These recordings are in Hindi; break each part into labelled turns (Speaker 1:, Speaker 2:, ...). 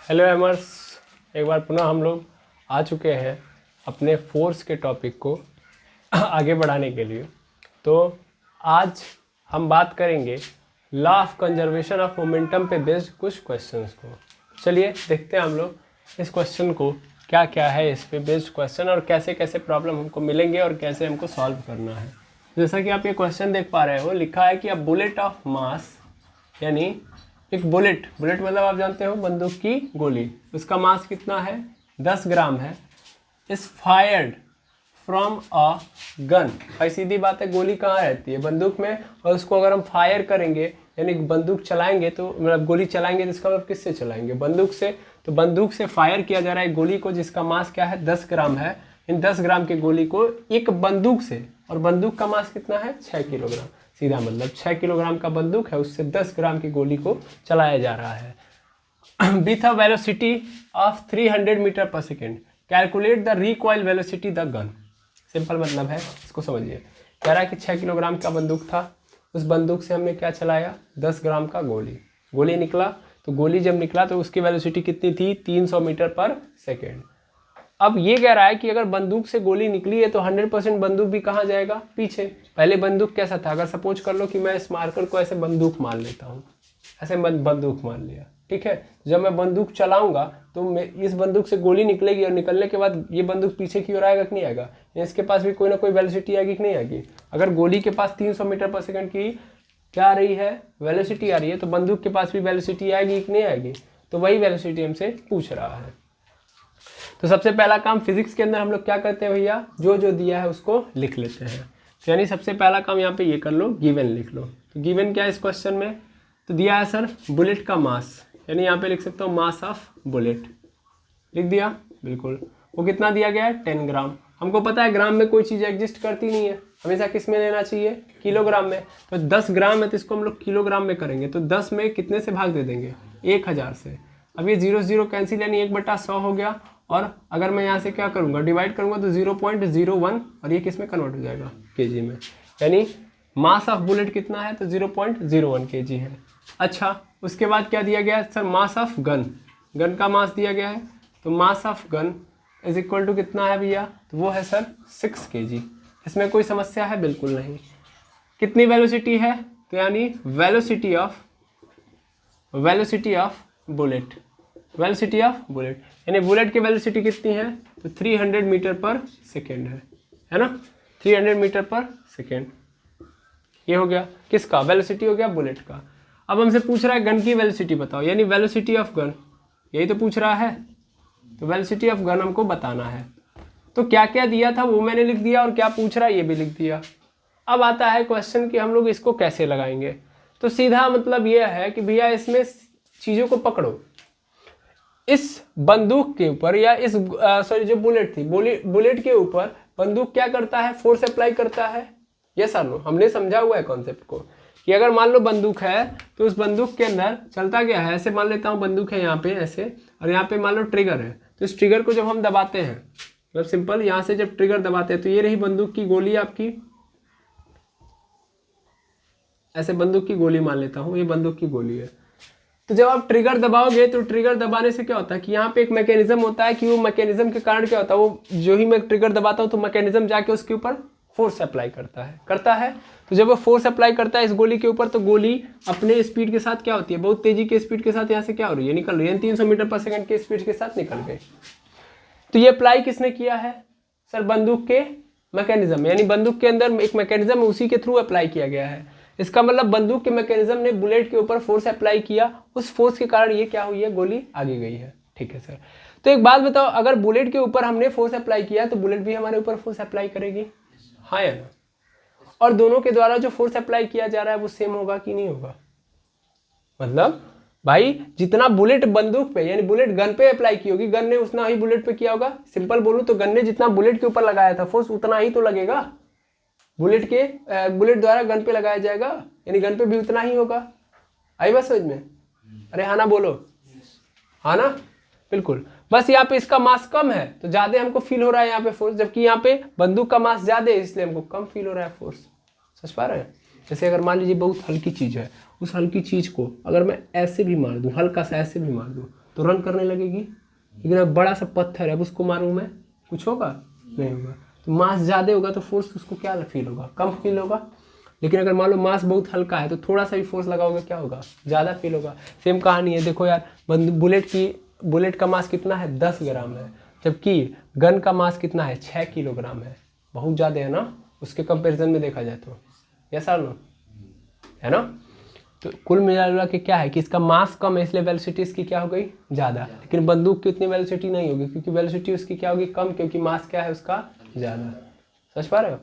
Speaker 1: हेलो एमर्स, एक बार पुनः हम लोग आ चुके हैं अपने फोर्स के टॉपिक को आगे बढ़ाने के लिए। तो आज हम बात करेंगे law of conservation of momentum पे बेस्ड कुछ क्वेश्चंस को। चलिए देखते हैं हम लोग इस क्वेश्चन को क्या क्या है, इस पे बेस्ड क्वेश्चन और कैसे कैसे प्रॉब्लम हमको मिलेंगे और कैसे हमको सॉल्व करना है। जैसा कि आप ये क्वेश्चन देख पा रहे हो, लिखा है कि अ बुलेट ऑफ मास, यानी एक बुलेट मतलब आप जानते हो बंदूक की गोली, उसका मास कितना है 10 ग्राम है, is fired from a gun. भाई सीधी बात है, गोली कहाँ रहती है बंदूक में, और उसको अगर हम फायर करेंगे यानी बंदूक चलाएंगे तो मतलब गोली चलाएंगे तो इसका मतलब किससे चलाएंगे, बंदूक से। तो बंदूक से फायर किया जा रहा है गोली को जिसका मास क्या है 10 ग्राम है। इन 10 ग्राम की गोली को एक बंदूक से, और बंदूक का मास कितना है 6 किलोग्राम, सीधा मतलब 6 किलोग्राम का बंदूक है, उससे 10 ग्राम की गोली को चलाया जा रहा है with a velocity of 300 metre per second. Calculate the recoil velocity the gun. Simple मतलब है, इसको समझिए। कह रहा है कि 6 किलोग्राम का बंदूक था, उस बंदूक से हमने क्या चलाया 10 ग्राम का गोली निकला। तो गोली जब निकला तो उसकी वेलोसिटी कितनी थी 300 मीटर पर सेकेंड। अब ये कह रहा है कि अगर बंदूक से गोली निकली है तो 100% बंदूक भी कहाँ जाएगा, पीछे। पहले बंदूक कैसा था, अगर सपोज कर लो कि मैं इस मार्कर को ऐसे बंदूक मान लेता हूँ, ऐसे बंदूक मान लिया, ठीक है। जब मैं बंदूक चलाऊंगा तो मैं इस बंदूक से गोली निकलेगी और निकलने के बाद ये बंदूक पीछे की ओर आएगा कि नहीं आएगा, इसके पास भी कोई ना कोई वेलोसिटी आएगी कि नहीं आएगी। अगर गोली के पास 300 मीटर पर सेकेंड की क्या आ रही है वेलोसिटी आ रही है, तो बंदूक के पास भी वेलोसिटी आएगी कि नहीं आएगी। तो वही वेलोसिटी हमसे पूछ रहा है। तो सबसे पहला काम फिजिक्स के अंदर हम लोग क्या करते हैं भैया, जो जो दिया है उसको लिख लेते हैं। तो यानी सबसे पहला काम यहाँ पे ये कर लो, गिवन लिख लो। तो गिवन क्या है इस क्वेश्चन में, तो दिया है सर बुलेट का मास, यानी यहाँ पे लिख सकता हूँ मास ऑफ बुलेट, लिख दिया। बिल्कुल, वो कितना दिया गया है 10 ग्राम। हमको पता है ग्राम में कोई चीज़ एग्जिस्ट करती नहीं है, हमेशा किस में लेना चाहिए, किलोग्राम में। तो 10 ग्राम है तो इसको हम लोग किलोग्राम में करेंगे, तो 10 में कितने से भाग दे देंगे 1000 से। अब ये 0 0 कैंसिल, यानी 1/100 हो गया। और अगर मैं यहाँ से क्या करूँगा डिवाइड करूँगा तो 0.01, और ये किस में कन्वर्ट हो जाएगा केजी में, यानी मास ऑफ बुलेट कितना है तो 0.01 केजी है। अच्छा, उसके बाद क्या दिया गया है सर, मास ऑफ गन का मास दिया गया है। तो mass of gun is equal to कितना है भैया, तो वो है सर 6 केजी। इसमें कोई समस्या है बिल्कुल नहीं। कितनी वेलोसिटी है, तो यानी वेलोसिटी ऑफ बुलेट, यानी बुलेट की वेलोसिटी कितनी है तो 300 मीटर पर सेकेंड है ना, 300 मीटर पर सेकेंड। ये हो गया किसका, वेलोसिटी हो गया बुलेट का। अब हमसे पूछ रहा है गन की वेलोसिटी बताओ, यानी वेलोसिटी ऑफ गन, यही तो पूछ रहा है। तो वेलोसिटी ऑफ गन हमको बताना है। तो क्या क्या दिया था वो मैंने लिख दिया, और क्या पूछ रहा है ये भी लिख दिया। अब आता है क्वेश्चन कि हम लोग इसको कैसे लगाएंगे। तो सीधा मतलब यह है कि भैया इसमें चीज़ों को पकड़ो। इस बंदूक के ऊपर या इस सॉरी जो बुलेट थी, बुलेट के ऊपर बंदूक क्या करता है, फोर्स अप्लाई करता है। यस और नो, हमने समझा हुआ है कॉन्सेप्ट को कि अगर मान लो बंदूक है तो उस बंदूक के अंदर चलता क्या है, ऐसे मान लेता हूँ बंदूक है यहाँ पे ऐसे, और यहाँ पे मान लो ट्रिगर है। तो इस ट्रिगर को जब हम दबाते हैं, मतलब सिंपल यहाँ से जब ट्रिगर दबाते हैं तो ये रही बंदूक की गोली आपकी, ऐसे बंदूक की गोली मान लेता हूँ, ये बंदूक की गोली है। तो जब आप ट्रिगर दबाओगे तो ट्रिगर दबाने से क्या होता है कि यहाँ पे एक मैकेनिज्म होता है कि वो मैकेनिज्म के कारण क्या होता है, वो जो ही मैं ट्रिगर दबाता हूँ तो मैकेनिज्म जाके उसके ऊपर फोर्स अप्लाई करता है। तो जब वो फोर्स अप्लाई करता है इस गोली के ऊपर, तो गोली अपने स्पीड के साथ क्या होती है, बहुत तेजी के स्पीड के साथ यहाँ से क्या हो रही है, निकल रही है, 300 मीटर पर सेकेंड के स्पीड के साथ निकल गई। तो ये अप्लाई किसने किया है सर, बंदूक के मैकेनिज्म, यानी बंदूक के अंदर एक मैकेनिज्म उसी के थ्रू अप्लाई किया गया है। इसका मतलब बंदूक के मैकेनिज्म ने बुलेट के ऊपर फोर्स अप्लाई किया, उस फोर्स के कारण ये क्या हुई है, गोली आगे गई है। ठीक है सर, तो एक बात बताओ, अगर बुलेट के ऊपर हमने फोर्स अप्लाई किया तो बुलेट भी हमारे ऊपर फोर्स अप्लाई करेगी, हाँ या ना। और दोनों के द्वारा जो फोर्स अप्लाई किया जा रहा है वो सेम होगा कि नहीं होगा। मतलब भाई जितना बुलेट बंदूक पे यानी बुलेट गन पे अप्लाई की होगी, गन ने उतना ही बुलेट पे किया होगा। सिंपल बोलूं तो गन ने जितना बुलेट के ऊपर लगाया था फोर्स उतना ही तो लगेगा, बुलेट द्वारा गन पे लगाया जाएगा, यानी गन पे भी उतना ही होगा। आई बात समझ में, अरे हाँ ना बोलो, हाँ ना, बिल्कुल। बस यहाँ पे इसका मास कम है तो ज्यादा हमको फील हो रहा है यहाँ पे फोर्स, जबकि यहाँ पे बंदूक का मास ज्यादा है इसलिए हमको कम फील हो रहा है फोर्स। समझ पा रहे हैं। जैसे अगर मान लीजिए बहुत हल्की चीज है, उस हल्की चीज को अगर मैं ऐसे भी मार दूं, हल्का सा ऐसे भी मार दूं, तो रन करने लगेगी। लेकिन अब बड़ा सा पत्थर है, अब उसको मारूँ मैं, कुछ होगा? नहीं होगा। तो मास ज़्यादा होगा तो फोर्स उसको क्या फील होगा? कम फील होगा। लेकिन अगर मान लो मास बहुत हल्का है तो थोड़ा सा भी फोर्स लगाओगे क्या होगा? ज़्यादा फील होगा। सेम कहानी है, देखो यार, बुलेट का मास कितना है? 10 ग्राम है, जबकि गन का मास कितना है? 6 किलोग्राम है। बहुत ज़्यादा है ना उसके कंपेरिजन में देखा जाए तो, यस और नो, है ना? तो कुल मिला के क्या है कि इसका मास कम है, इसलिए वेलोसिटी इसकी क्या हो गई? ज़्यादा। लेकिन बंदूक की उतनी वेलोसिटी नहीं होगी, क्योंकि वेलोसिटी उसकी क्या होगी? कम, क्योंकि मास क्या है उसका? ज़्यादा। समझ पा रहे हो?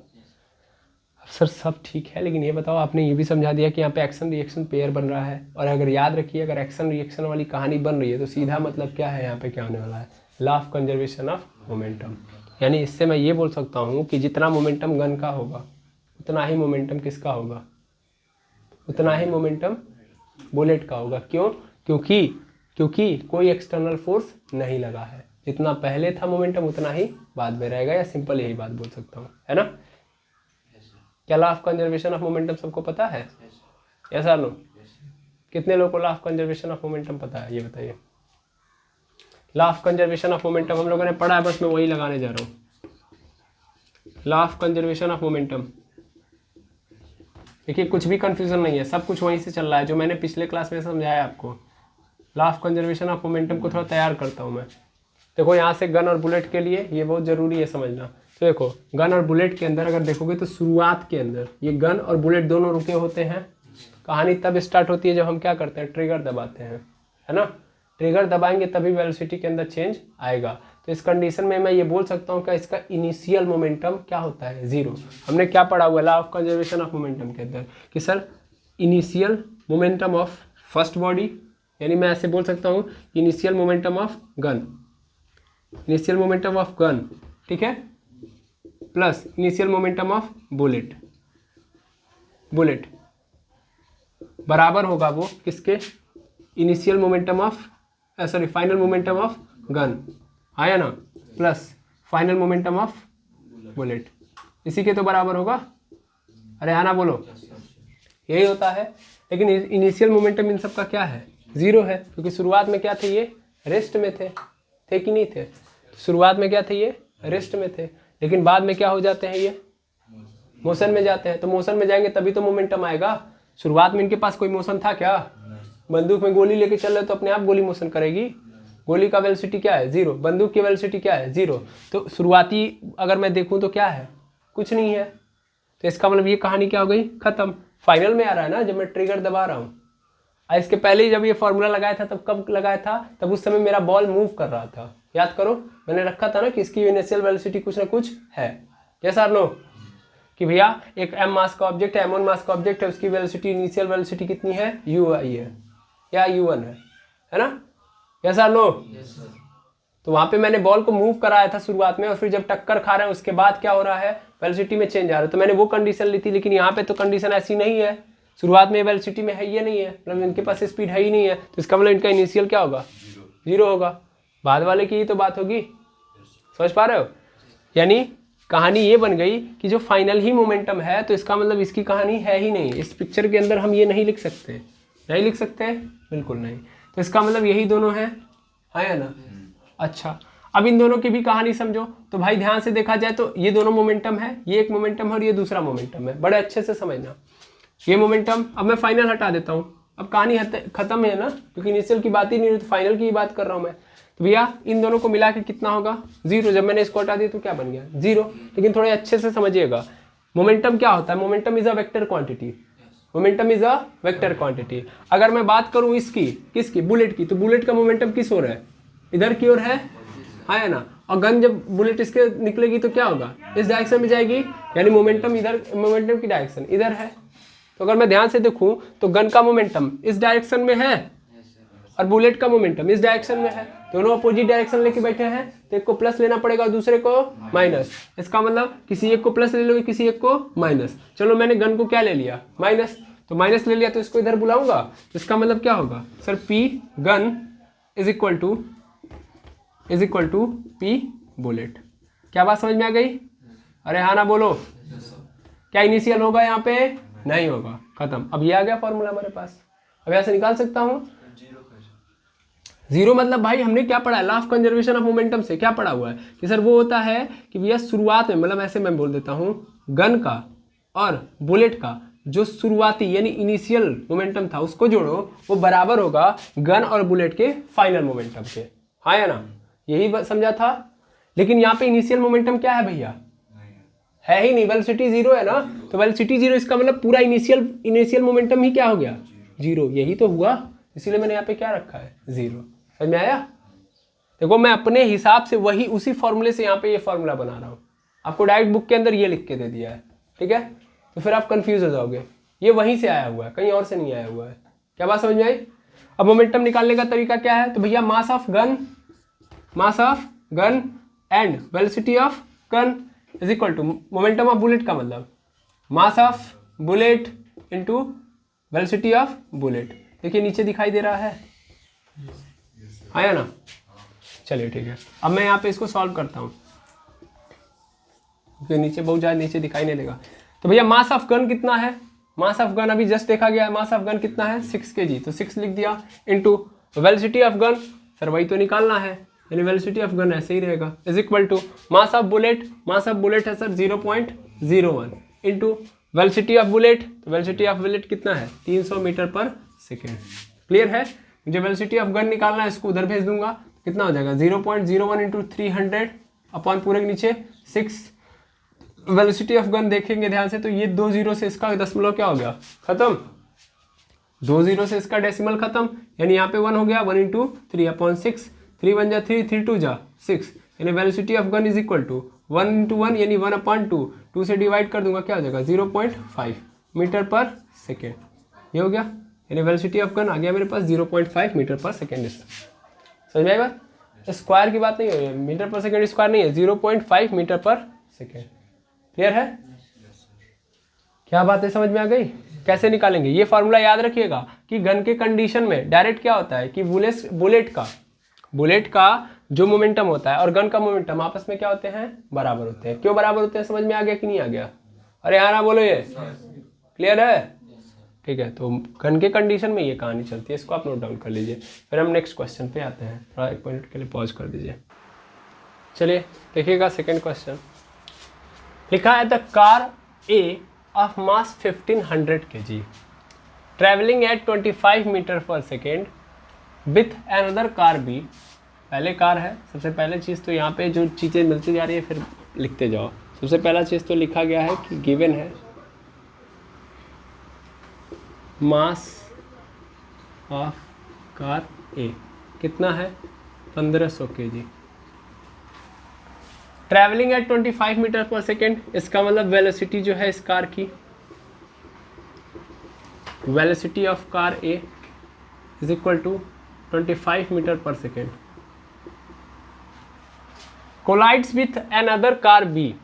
Speaker 1: सर सब ठीक है, लेकिन ये बताओ, आपने ये भी समझा दिया कि यहाँ पे एक्शन रिएक्शन पेयर बन रहा है, और अगर याद रखिए, अगर एक्शन रिएक्शन वाली कहानी बन रही है तो सीधा मतलब क्या है यहाँ पे? क्या होने वाला है? Law of conservation of momentum. यानी इससे मैं ये बोल सकता हूँ कि जितना मोमेंटम गन का होगा उतना ही मोमेंटम किसका होगा? उतना ही मोमेंटम बुलेट का होगा। क्यों? क्योंकि कोई एक्सटर्नल फोर्स नहीं लगा है। जितना पहले था मोमेंटम उतना ही बाद में रहेगा, या सिंपल यही बात बोल सकता हूँ, है ना? क्या law of conservation of momentum सबको पता है? यस और नो? कितने लोगों को law of conservation of momentum पता है, ये बताइए। Law of conservation of momentum हम लोगों ने पढ़ा है, बस मैं वही लगाने जा रहा हूँ। Law of conservation of momentum, देखिए कुछ भी कंफ्यूजन नहीं है, सब कुछ वहीं से चल रहा है जो मैंने पिछले क्लास में समझाया आपको। Law of conservation of momentum को थोड़ा तैयार करता हूँ मैं। देखो यहाँ से गन और बुलेट के लिए ये बहुत ज़रूरी है समझना। तो देखो गन और बुलेट के अंदर अगर देखोगे तो शुरुआत के अंदर ये गन और बुलेट दोनों रुके होते हैं। कहानी तब स्टार्ट होती है जब हम क्या करते हैं? ट्रिगर दबाते हैं, है ना? ट्रिगर दबाएंगे तभी वेलोसिटी के अंदर चेंज आएगा। तो इस कंडीशन में मैं ये बोल सकता हूँ कि इसका इनिशियल मोमेंटम क्या होता है? 0। हमने क्या पढ़ा हुआ law of conservation of momentum के अंदर कि sir initial momentum of first body, यानी मैं ऐसे बोल सकता हूँ initial momentum of gun, initial momentum of gun, ठीक है, plus initial momentum of bullet बराबर होगा वो किसके? Initial momentum of final momentum of gun, आया ना, plus final momentum of bullet, इसी के तो बराबर होगा। अरे आना बोलो, यही होता है। लेकिन इनिशियल मोमेंटम इन सब का क्या है? 0 है, क्योंकि शुरुआत में क्या थे? ये रेस्ट में थे कि नहीं थे? शुरुआत में क्या थे? ये रेस्ट में थे, लेकिन बाद में क्या हो जाते हैं? ये मोशन में जाते हैं। तो मोशन में जाएंगे तभी तो मोमेंटम आएगा। शुरुआत में इनके पास कोई मोशन था क्या? बंदूक में गोली लेके चल रहे तो अपने आप गोली मोशन करेगी। गोली का वेलोसिटी क्या है? 0। बंदूक की वेलोसिटी क्या है? 0। तो शुरुआती अगर मैं देखूं तो क्या है? कुछ नहीं है। तो इसका मतलब ये कहानी क्या हो गई? खत्म। फाइनल में आ रहा है ना जब मैं ट्रिगर दबा रहा हूँ। इसके पहले ही जब ये फॉर्मूला लगाया था तब कब लगाया था? तब उस समय मेरा बॉल मूव कर रहा था। याद करो मैंने रखा था ना कि इसकी इनिशियल वेलोसिटी कुछ ना कुछ है। यस और नो? कि भैया एक m मास का ऑब्जेक्ट है, m1 मास का ऑब्जेक्ट है, उसकी वेलोसिटी इनिशियल वेलोसिटी कितनी है? u है या u1 है ना? यस और नो? तो वहां पे मैंने बॉल को मूव कराया था शुरुआत में, और फिर जब टक्कर खा रहे हैं उसके बाद क्या हो रहा है? वेलोसिटी में चेंज आ रहा है। तो मैंने वो कंडीशन ली थी, लेकिन यहाँ पे तो कंडीशन ऐसी नहीं है। शुरुआत में वेलोसिटी में है, ये नहीं है, मतलब इनके पास स्पीड है ही नहीं है। तो इसका मतलब इनका इनिशियल क्या होगा? 0 होगा। बाद वाले की ही तो बात होगी। समझ पा रहे हो? यानी कहानी ये बन गई कि जो फाइनल ही मोमेंटम है, तो इसका मतलब इसकी कहानी है ही नहीं। इस पिक्चर के अंदर हम ये नहीं लिख सकते, नहीं लिख सकते, बिल्कुल नहीं। तो इसका मतलब यही दोनों हैं, है ना? अच्छा, अब इन दोनों की भी कहानी समझो। तो भाई ध्यान से देखा जाए तो ये दोनों मोमेंटम है, ये एक मोमेंटम है और ये दूसरा मोमेंटम है। बड़े अच्छे से समझना ये मोमेंटम। अब मैं फाइनल हटा देता हूँ, अब कहानी खत्म है ना, क्योंकि इनिशियल की बात ही नहीं है, तो फाइनल की ही बात कर रहा हूँ मैं। तो भैया इन दोनों को मिला के कितना होगा? 0। जब मैंने इसको हटा दिया तो क्या बन गया? 0। लेकिन थोड़े अच्छे से समझिएगा, मोमेंटम क्या होता है? Momentum is a vector quantity. Momentum is a vector quantity. अगर मैं बात करूं इसकी, किसकी? बुलेट की, तो बुलेट का मोमेंटम किस ओर है? इधर की ओर है ना? और गन जब बुलेट इसके निकलेगी तो क्या होगा? इस डायरेक्शन में जाएगी, यानी मोमेंटम इधर, मोमेंटम की डायरेक्शन इधर है। तो अगर मैं ध्यान से देखूं तो गन का मोमेंटम इस डायरेक्शन में है और बुलेट का मोमेंटम इस डायरेक्शन में है। दोनों अपोजिट डायरेक्शन लेके बैठे हैं, तो एक को प्लस लेना पड़ेगा और दूसरे को माइनस। इसका मतलब किसी एक को प्लस ले लोगे, किसी एक को माइनस। चलो मैंने गन को क्या ले लिया? माइनस। तो माइनस ले लिया तो इसको इधर बुलाऊंगा, तो इसका मतलब क्या होगा? Sir P gun is equal to P bullet. क्या बात समझ में आ गई? अरे हाँ ना बोलो। क्या इनिशियल होगा यहाँ पे? नहीं होगा, खत्म। अब ये आ गया फॉर्मूला हमारे पास। अब यहाँ से निकाल सकता हूँ जीरो मतलब भाई हमने क्या पढ़ा है, law of conservation of momentum से क्या पढ़ा हुआ है कि सर वो होता है कि भैया शुरुआत में, मतलब ऐसे मैं बोल देता हूँ, गन का और बुलेट का जो शुरुआती यानी इनिशियल मोमेंटम था उसको जोड़ो, वो बराबर होगा गन और बुलेट के फाइनल मोमेंटम के। हाँ या ना, यही समझा था। लेकिन यहाँ पे इनिशियल मोमेंटम क्या है भैया, है ही नहीं, वेलोसिटी जीरो है ना, तो वेलोसिटी जीरो इसका मतलब पूरा इनिशियल मोमेंटम ही क्या हो गया, जीरो। यही तो हुआ, इसीलिए मैंने यहाँ पे क्या रखा है, जीरो। समझ में आया? देखो मैं अपने हिसाब से वही उसी फॉर्मूले से यहाँ पे ये फॉर्मूला बना रहा हूँ, आपको डायरेक्ट बुक के अंदर ये लिख के दे दिया है, ठीक है। तो फिर आप कंफ्यूज हो जाओगे, ये वहीं से आया हुआ है, कहीं और से नहीं आया हुआ है। क्या बात समझ में आई? अब मोमेंटम निकालने का तरीका क्या है, तो भैया mass of gun and velocity of gun is equal to momentum of bullet का मतलब mass of bullet into velocity of bullet. देखिए नीचे दिखाई दे रहा है, आया ना? चलिए ठीक है, अब मैं यहाँ पे इसको सॉल्व करता हूँ क्योंकि नीचे बहुत ज़्यादा नीचे दिखाई नहीं देगा। तो भैया मास ऑफ गन कितना है, मास ऑफ गन अभी जस्ट देखा गया है, मास ऑफ गन कितना है 6 kg, तो 6 लिख दिया into velocity of gun, sir वही तो निकालना है, यानी वेलोसिटी ऑफ गन ऐसे ही रहेगा, is equal to mass of bullet है sir 0.01 into velocity of bullet, तो वेलोसिटी ऑफ बुलेट कितना है 300 मीटर पर सेकेंड। क्लियर है? मुझे वेलोसिटी ऑफ गन निकालना है, इसको उधर भेज दूंगा, कितना हो जाएगा 0.01 इंटू 300 अपॉन पूरे के नीचे 6। वेलोसिटी ऑफ गन देखेंगे ध्यान से तो ये 2 जीरो से इसका दशमलव क्या हो गया, खत्म, 2 जीरो से इसका डेसिमल खत्म, यानी यहाँ पे 1 हो गया, 1 इंटू 3 अपॉन 6, 3 1 जा 3, 3 2 जा 6, यानी velocity of gun is equal to 1 into 1 यानी 1 अपॉन 2, 2 से डिवाइड कर दूंगा क्या हो जाएगा 0.5 मीटर पर सेकेंड। ये हो गया, यानी वेलोसिटी ऑफ गन आ गया मेरे पास 0.5 मीटर पर सेकेंड। समझ में आई बात? स्क्वायर की बात नहीं हो रही है, मीटर पर सेकेंड स्क्वायर नहीं है, 0.5 मीटर पर सेकेंड। क्लियर है? क्या बात है, समझ में आ गई? कैसे निकालेंगे ये फार्मूला याद रखिएगा कि गन के कंडीशन में डायरेक्ट क्या होता है कि बुलेट का जो मोमेंटम होता है और गन का मोमेंटम आपस में क्या होते हैं, बराबर होते हैं। क्यों बराबर होते हैं, समझ में आ गया कि नहीं आ गया? अरे हाँ ना बोलो, ये क्लियर है? ठीक है, तो गन के कंडीशन में ये कहानी चलती है, इसको आप नोट डाउन कर लीजिए। फिर हम नेक्स्ट क्वेश्चन पे आते हैं, थोड़ा 1 मिनट के लिए पॉज कर दीजिए। चलिए देखिएगा सेकेंड क्वेश्चन लिखा है, the car A of mass 1500 kg travelling at 25 metre per second with another car B. पहले कार है, सबसे पहले चीज़ तो यहाँ पे जो चीज़ें मिलती जा रही है फिर लिखते जाओ। सबसे पहला चीज़ तो लिखा गया है कि गिवन है मास ऑफ कार ए कितना है 1500 kg, travelling at 25 metre per second, इसका मतलब वेलोसिटी जो है इस कार की, velocity of car A is equal to 25 metre per second, collides with another car B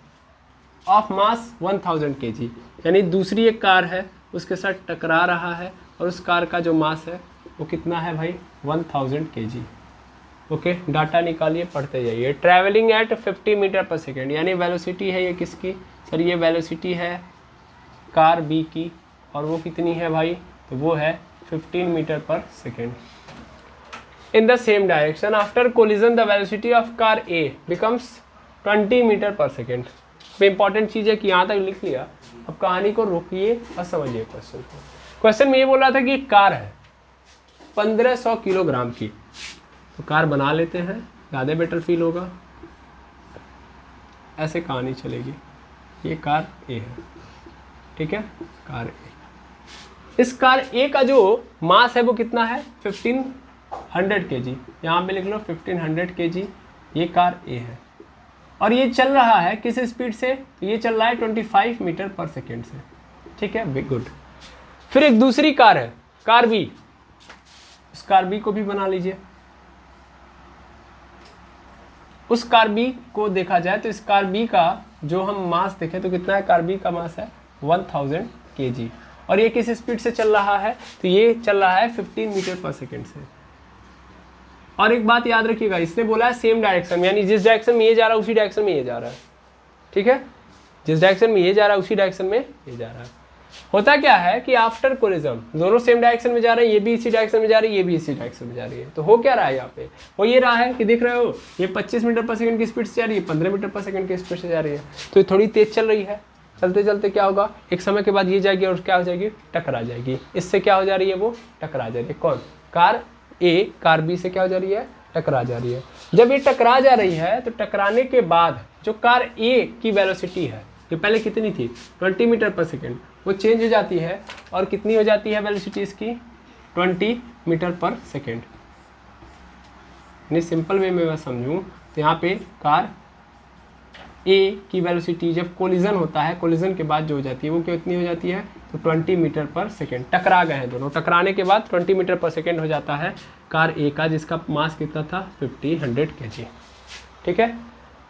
Speaker 1: of mass 1000 kg, यानी दूसरी एक कार है उसके साथ टकरा रहा है और उस कार का जो मास है वो कितना है भाई 1000 kg। ओके, डाटा निकालिए, पढ़ते जाइए। Travelling eight 50 metre per second, यानी वेलोसिटी है ये किसकी, सर ये वेलोसिटी है कार बी की, और वो कितनी है भाई, तो वो है 15 metre per second. In the same direction after collision the velocity of car A becomes 20 metre per second. Important चीज़ है कि यहाँ तक लिख लिया, अब कहानी को रोकिए और समझिए क्वेश्चन को। क्वेश्चन में ये बोल रहा था कि एक कार है 1500 किलोग्राम की, तो कार बना लेते हैं, ज़्यादा बेटर फील होगा, ऐसे कहानी चलेगी। ये कार ए है, ठीक है, कार ए। इस कार ए का जो मास है वो कितना है 1500 kg, यहाँ पे लिख लो 1500 kg, ये कार ए है और ये चल रहा है किस स्पीड से, तो ये चल रहा है 25 मीटर पर सेकेंड से, ठीक है, वेरी गुड। फिर एक दूसरी कार है कार बी, उस कार बी को भी बना लीजिए। उस कार बी को देखा जाए तो इस कार बी का जो हम मास देखें तो कितना है, कार बी का मास है 1000 kg और ये किस स्पीड से चल रहा है, तो ये चल रहा है 15 मीटर पर सेकेंड से। और एक बात याद रखिएगा, इसने बोला है सेम डायरेक्शन में, यानी जिस डायरेक्शन में ये जा रहा है उसी डायरेक्शन में ये जा रहा है, ठीक है, जिस डायरेक्शन में ये जा रहा है उसी डायरेक्शन में ये जा रहा है। होता क्या है कि आफ्टर कोलिजन दोनों सेम डायरेक्शन में जा रहे हैं, ये भी इसी डायरेक्शन में जा रही है, ये भी इसी डायरेक्शन में जा रही है, तो हो क्या रहा है यहाँ पे, वो ये रहा है कि देख रहे हो ये 25 मीटर पर सेकंड की स्पीड से जा रही है, 15 मीटर पर सेकंड की स्पीड से जा रही है, तो ये थोड़ी तेज चल रही है। चलते चलते क्या होगा, एक समय के बाद ये जाएगी और क्या हो जाएगी, टकरा जाएगी। इससे क्या हो जा रही है, वो टकरा जा रही है। कौन, कार ए कार बी से क्या हो जा रही है, टकरा जा रही है। जब ये टकरा जा रही है तो टकराने के बाद जो कार ए की वेलोसिटी है, ये पहले कितनी थी 20 मीटर पर सेकेंड, वो चेंज हो जाती है और कितनी हो जाती है वेलोसिटी इसकी 20 मीटर पर सेकेंड। यानी सिंपल वे में मैं समझूँ तो यहाँ पे कार ए की वेलोसिटी जब कोलिजन होता है, कोलिजन के बाद जो हो जाती है वो कितनी हो जाती है, तो 20 मीटर पर सेकेंड। टकरा गए हैं दोनों, टकराने के बाद 20 मीटर पर सेकेंड हो जाता है कार ए का, जिसका मास कितना था 100 kg। ठीक है।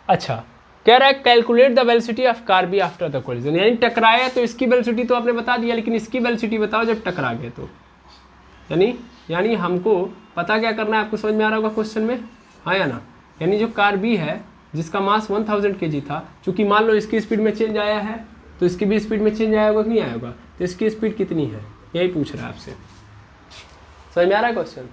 Speaker 1: अच्छा, कह रहा है calculate the velocity of car B after the collision, यानी टकराया तो इसकी वेलोसिटी तो आपने बता दिया, लेकिन इसकी वेलोसिटी बताओ जब टकरा गए तो। यानी हमको पता क्या करना है, आपको समझ में आ रहा होगा क्वेश्चन में, हाँ या ना। यानी जो कार बी है जिसका मास 1000 kg था, चूंकि मान लो इसकी स्पीड में चेंज आया है तो इसकी भी स्पीड में चेंज आया होगा कि नहीं आया होगा, तो इसकी स्पीड कितनी है यही पूछ रहा है आपसे। समझ में आ रहा है क्वेश्चन।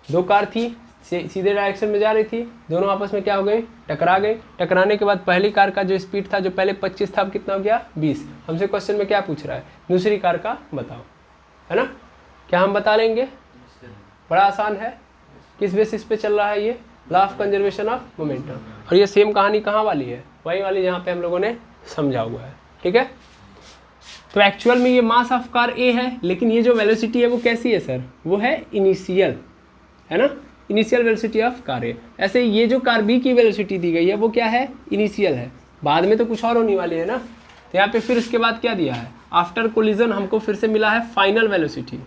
Speaker 1: दो कार थी, सीधे डायरेक्शन में जा रही थी, दोनों आपस में क्या हो गई, टकरा गई। टकराने के बाद पहली कार का जो स्पीड था, जो पहले 25 था, अब कितना हो गया 20। हमसे क्वेश्चन में क्या पूछ रहा है, दूसरी कार का बताओ, है ना। क्या हम बता लेंगे, बड़ा आसान है। किस बेसिस पे चल रहा है ये, law of conservation of momentum. और ये सेम कहानी कहाँ वाली है, वही वाली जहाँ पे हम लोगों ने समझा हुआ है। ठीक है। तो एक्चुअल में ये मास ऑफ कार ए है, लेकिन ये जो वेलोसिटी है वो कैसी है सर, वो है इनिशियल, है ना, इनिशियल वेलोसिटी ऑफ कार ए। ऐसे ये जो कार बी की वेलोसिटी दी गई है वो क्या है, इनिशियल है, बाद में तो कुछ और होने वाली है ना। तो यहाँ पे फिर इसके बाद क्या दिया है, आफ्टर कोलिजन हमको फिर से मिला है final velocity,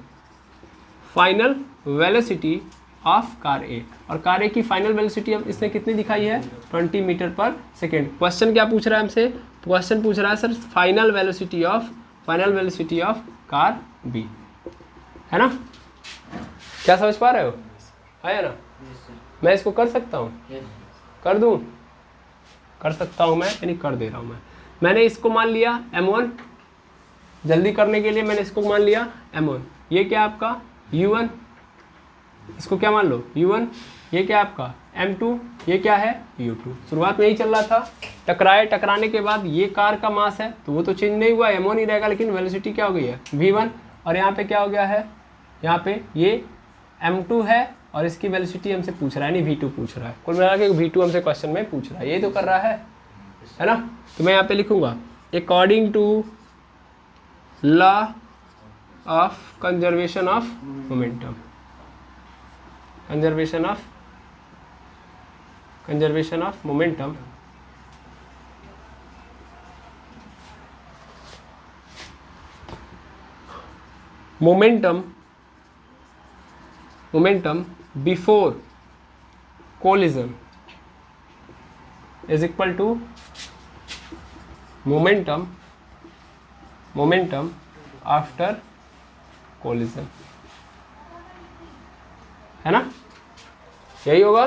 Speaker 1: final velocity of car A. और कार ए की फाइनल वेलोसिटी अब इसने कितनी दिखाई है, 20 मीटर पर सेकेंड। क्वेश्चन क्या पूछ रहा है हमसे, क्वेश्चन पूछ रहा है sir final velocity of car B, है ना। क्या समझ पा रहे हो, है ना। मैं इसको कर सकता हूँ, कर दूँ, कर सकता हूँ मैं, यानी कर दे रहा हूँ मैं। मैंने इसको मान लिया m1, जल्दी करने के लिए मैंने इसको मान लिया m1। ये क्या आपका u1, इसको क्या मान लो u1, ये क्या आपका m2, ये क्या है u2। शुरुआत में यही चल रहा था, टकराने के बाद ये कार का मास है तो वो तो चेंज नहीं हुआ, m1 ही रहेगा, लेकिन वेलोसिटी क्या हो गई है v1। और यहाँ पे क्या हो गया है, यहाँ पे ये m2 है और इसकी वेलोसिटी हमसे पूछ रहा है, नहीं v2 पूछ रहा है। कुल मिला के v2 हमसे क्वेश्चन में पूछ रहा है, यही तो कर रहा है ना। तो मैं यहाँ पे लिखूंगा according to law of conservation of momentum, conservation of momentum, momentum before collision is equal to momentum after collision, है ना, यही होगा।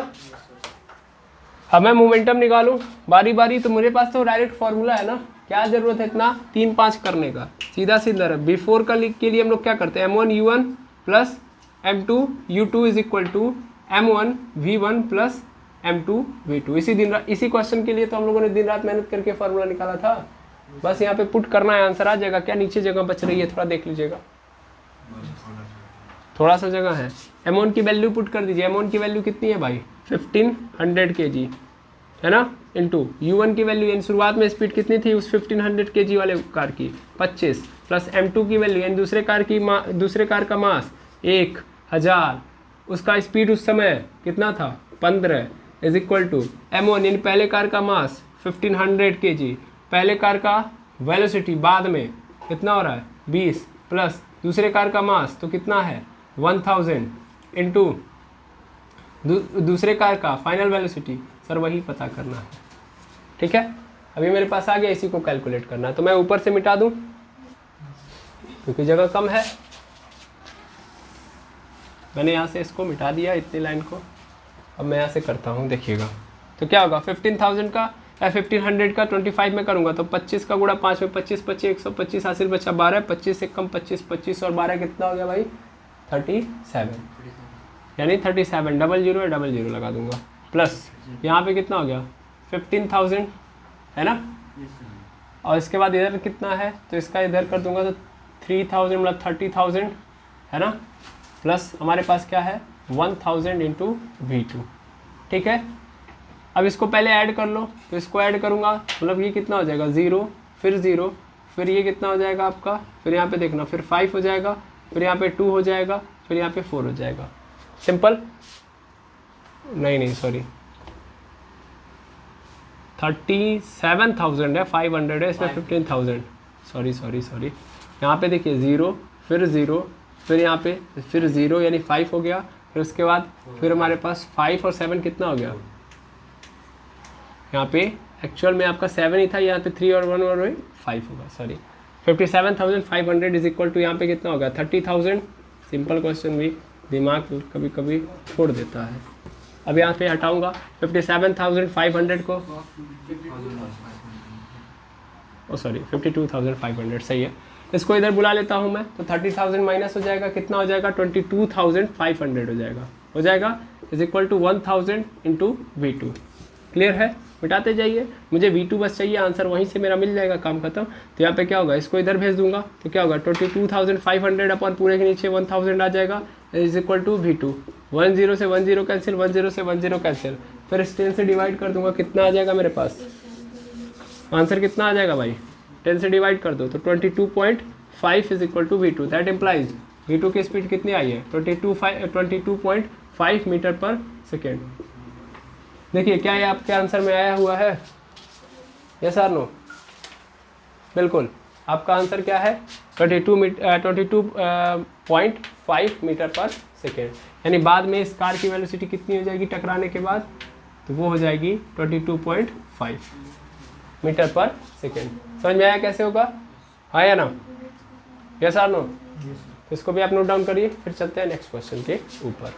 Speaker 1: अब मैं मोमेंटम निकालूं बारी बारी, तो मेरे पास तो डायरेक्ट फॉर्मूला है ना, क्या जरूरत है इतना 3-5 करने का, सीधा सीधा। बिफोर का के लिए हम लोग क्या करते हैं, m1 u1 plus m2 u2 is equal to m1 v1 plus m2 v2। इसी क्वेश्चन के लिए तो हम लोगों ने दिन रात मेहनत करके फॉर्मूला निकाला था। बस यहाँ पे पुट करना है, आंसर आ जाएगा। क्या नीचे जगह बच रही है, थोड़ा देख लीजिएगा, थोड़ा सा जगह है। m1 की वैल्यू पुट कर दीजिए, m1 की वैल्यू कितनी है भाई 1500 kg, है ना, इंटू u1 की वैल्यू, यानी शुरुआत में स्पीड कितनी थी उस 1500 kg वाले कार की 25, प्लस m2 की वैल्यू यानी दूसरे कार का मास 1000, उसका स्पीड उस समय कितना था 15, इज इक्वल टू m1 यानी पहले कार का मास 1500 kg, पहले कार का वेलोसिटी बाद में कितना हो रहा है 20, प्लस दूसरे कार का मास तो कितना है 1000, इंटू दूसरे कार का फाइनल वेलोसिटी, सर वही पता करना है। ठीक है, अभी मेरे पास आ गया, इसी को कैलकुलेट करना है। तो मैं ऊपर से मिटा दूं क्योंकि जगह कम है, मैंने यहाँ से इसको मिटा दिया इतनी लाइन को। अब मैं यहाँ से करता हूँ, देखिएगा तो क्या होगा 15,000 का 1500 का 25 में करूँगा तो 25 का गुणा 5 में 25 25 125 हासिल बचा 12, 25 से कम 25 25 और 12 कितना हो गया भाई 37, यानी 37 डबल जीरो लगा दूंगा, प्लस यहाँ पे कितना हो गया 15,000 है ना, और इसके बाद इधर कितना है तो इसका इधर कर दूंगा तो 3000 मतलब 30,000 है ना, प्लस हमारे पास क्या है 1000 इंटू V2, ठीक है। अब इसको पहले ऐड कर लो, तो इसको ऐड करूँगा मतलब ये कितना हो जाएगा 0 फिर 0 फिर ये कितना हो जाएगा आपका, फिर यहाँ पे देखना फिर 5 हो जाएगा, फिर यहाँ पे 2 हो जाएगा, फिर यहाँ पे 4 हो जाएगा, सिंपल। नहीं सॉरी 37,000 है, 500 है, इसमें 15,000, सॉरी यहाँ पे देखिए 0 फिर यहाँ पे फिर 0 यानी 5 हो गया, फिर उसके बाद फिर हमारे पास 5 और 7 कितना हो गया, यहाँ पे एक्चुअल में आपका 7 ही था, यहाँ पे 3 और 1 और 5 होगा, सॉरी 57,500 इज इक्वल टू यहाँ पे कितना होगा 30,000। सिंपल क्वेश्चन भी दिमाग कभी कभी छोड़ देता है। अब यहाँ पे हटाऊंगा 57,500 को, ओ सॉरी 52,500 सही है, इसको इधर बुला लेता हूँ मैं, तो 30,000 माइनस हो जाएगा, कितना हो जाएगा 22,500 हो जाएगा is equal to 1000 into V2। Clear है, मिटाते जाइए, मुझे V2 बस चाहिए, आंसर वहीं से मेरा मिल जाएगा, काम खत्म। तो यहाँ पे क्या होगा, इसको इधर भेज दूंगा तो क्या होगा 22,500 अपन पूरे के नीचे 1000 आ जाएगा इज इक्वल टू V2। 10 से 10 कैंसिल, 10 से 10 कैंसिल, फिर इस 10 से डिवाइड कर दूंगा, कितना आ जाएगा मेरे पास आंसर, कितना आ जाएगा भाई 10 से डिवाइड कर दो तो 22.5 is equal to V2। That implies V2 की स्पीड कितनी आई है 22.5 मीटर पर सेकेंड। देखिए क्या ये आपके आंसर में आया हुआ है, यस और नो, बिल्कुल आपका आंसर क्या है 22.5 मीटर पर सेकेंड, यानी बाद में इस कार की वेलोसिटी कितनी हो जाएगी टकराने के बाद, तो वो हो जाएगी 22.5 मीटर पर सेकेंड। समझ में आया कैसे होगा, हाँ या ना, यस और नो, इसको भी आप नोट डाउन करिए, फिर चलते हैं नेक्स्ट क्वेश्चन के ऊपर।